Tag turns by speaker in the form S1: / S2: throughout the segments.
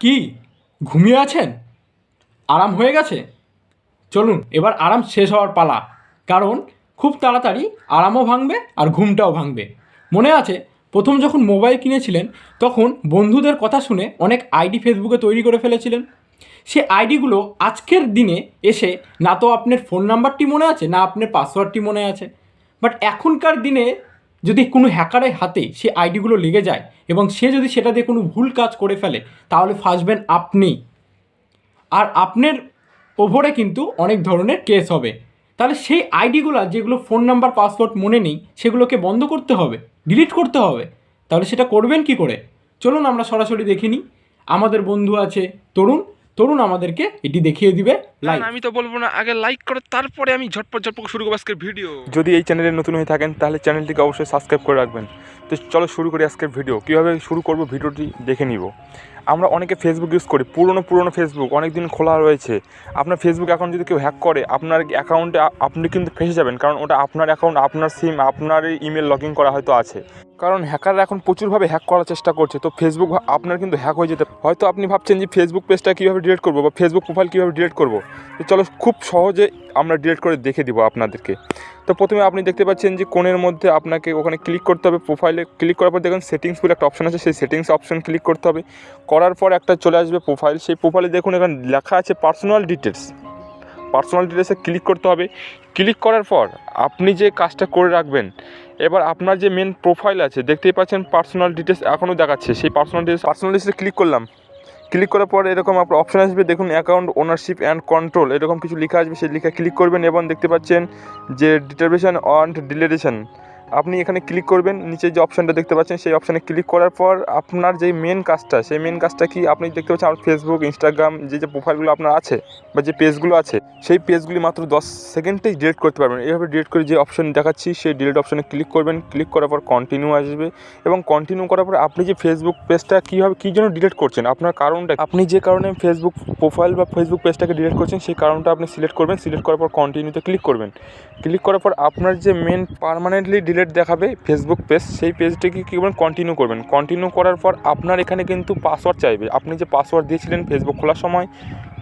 S1: কি ঘুমিয়ে আছেন? আরাম হয়ে গেছে? চলুন এবার আরাম শেষ হওয়ার পালা। কারণ খুব তাড়াতাড়ি আরামও ভাঙবে আর ঘুমটাও ভাঙবে। মনে আছে প্রথম যখন মোবাইল কিনেছিলেন তখন বন্ধুদের কথা শুনে অনেক আইডি ফেসবুকে তৈরি করে ফেলেছিলেন। সে আইডিগুলো আজকের দিনে এসে না তো আপনার ফোন নাম্বারটি মনে আছে না আপনার পাসওয়ার্ডটি মনে আছে। বাট এখনকার দিনে যদি কোনো হ্যাকারের হাতে সে আইডিগুলো লেগে যায় এবং সে যদি সেটা দিয়ে কোনো ভুল কাজ করে ফেলে তাহলে ফাঁসবেন আপনি। আর আপনার ওপরে কিন্তু অনেক ধরনের কেস হবে। তাহলে সেই আইডিগুলো যেগুলো ফোন নাম্বার পাসওয়ার্ড মনে নেই সেগুলোকে বন্ধ করতে হবে, ডিলিট করতে হবে। তাহলে সেটা করবেন কি করে? চলুন আমরা সরাসরি দেখে নিই। আমাদের বন্ধু আছে তরুণ, তরুণ আমাদেরকে এটি দেখিয়ে দিবে লাইভ।
S2: আমি তো বলবো না, আগে লাইক করো, তারপরে আমি ঝটপট শুরু করবো আজকের ভিডিও।
S3: যদি এই চ্যানেলে নতুন হয়ে থাকেন তাহলে চ্যানেলটিকে অবশ্যই সাবস্ক্রাইব করে রাখবেন। তো চলো শুরু করি আজকের ভিডিও। কীভাবে শুরু করব ভিডিওটি দেখে নিব। আমরা অনেকে ফেসবুক ইউজ করি, পুরনো ফেসবুক অনেক দিন খোলা রয়েছে। আপনার ফেসবুক অ্যাকাউন্ট যদি কেউ হ্যাক করে আপনার অ্যাকাউন্টে আপনি কিন্তু ফেসে যাবেন, কারণ ওটা আপনার অ্যাকাউন্ট, আপনার সিম, আপনার ইমেল লগ ইন করা হয়তো আছে। কারণ হ্যাকাররা এখন প্রচুরভাবে হ্যাক করার চেষ্টা করছে। তো ফেসবুক আপনার কিন্তু হ্যাক হয়ে যেতে, হয়তো আপনি ভাবছেন যে ফেসবুক পেজটা কীভাবে ডিলিট করবো বা ফেসবুক প্রোফাইল কীভাবে ডিলিট করবো। তো চলো খুব সহজে আমরা ডিলিট করে দেখে দিব আপনাদেরকে। তো প্রথমে আপনি দেখতে পাচ্ছেন যে কোণের মধ্যে আপনাকে ওখানে ক্লিক করতে হবে। প্রোফাইলে ক্লিক করার পর দেখুন সেটিংস বলে একটা অপশন আছে, সেই সেটিংস অপশন ক্লিক করতে হবে। করার পর একটা চলে আসবে প্রোফাইল। সেই প্রোফাইলে দেখুন এখানে লেখা আছে পার্সোনাল ডিটেলসে ক্লিক করতে হবে। ক্লিক করার পর আপনি যে কাজটা করে রাখবেন, এবার আপনার যে মেন প্রোফাইল আছে দেখতেই পাচ্ছেন পার্সোনাল ডিটেলস এখনও দেখাচ্ছে। সেই পার্সোনাল ডিটেলসে ক্লিক করলাম। ক্লিক করার পর এরকম আপনার অপশান আসবে, দেখুন অ্যাকাউন্ট ওনারশিপ অ্যান্ড কন্ট্রোল এরকম কিছু লেখা আসবে। সেই লেখা ক্লিক করবেন এবং দেখতে পাচ্ছেন যে ডিটারমিনেশন অ্যান্ড ডিলিটেশন, আপনি এখানে ক্লিক করবেন। নিচে যে অপশানটা দেখতে পাচ্ছেন সেই অপশানে ক্লিক করার পর আপনার যে মেন কাজটা, সেই মেন কাজটা কি আপনি দেখতে পাচ্ছেন আমার ফেসবুক, ইনস্টাগ্রাম যে প্রোফাইলগুলো আপনার আছে বা যে পেজগুলো আছে সেই পেজগুলি মাত্র 10 সেকেন্ডেই ডিলিট করতে পারবেন। এইভাবে ডিলিট করে যে অপশান দেখাচ্ছি সেই ডিলিট অপশানে ক্লিক করবেন। ক্লিক করার পর কন্টিনিউ আসবে এবং কন্টিনিউ করার পর আপনি যে ফেসবুক পেজটা কী জন্য ডিলিট করছেন, আপনার কারণটা, আপনি যে কারণে ফেসবুক প্রোফাইল বা ফেসবুক পেজটাকে ডিলিট করছেন সেই কারণটা আপনি সিলেক্ট করবেন। সিলেক্ট করার পর কন্টিনিউতে ক্লিক করবেন। ক্লিক করার পর আপনার যে মেন পার্মানেন্টলি ডিলিট দেখাবে ফেসবুক পেজ, সেই পেজটাকে কী করবেন, কন্টিনিউ করবেন। কন্টিনিউ করার পর আপনার এখানে কিন্তু পাসওয়ার্ড চাইবে। আপনি যে পাসওয়ার্ড দিয়েছিলেন ফেসবুক খোলার সময়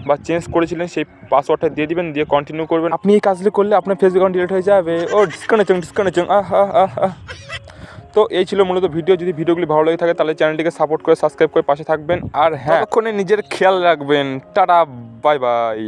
S3: বা চেঞ্জ করেছিলেন সেই পাসওয়ার্ডটা দিয়ে দিবেন, দিয়ে কন্টিনিউ করবেন। আপনি এই কাজটি করলে আপনার ফেসবুক অ্যাকাউন্ট ডিলিট হয়ে যাবে। ও ডিসকানেকশন তো এই ছিল মূলত ভিডিও। যদি ভিডিওগুলি ভালো লাগে থাকে তাহলে চ্যানেলটিকে সাপোর্ট করে সাবস্ক্রাইব করে পাশে থাকবেন। আর হ্যাঁ, ততক্ষণে নিজের খেয়াল রাখবেন। Tata, bye bye.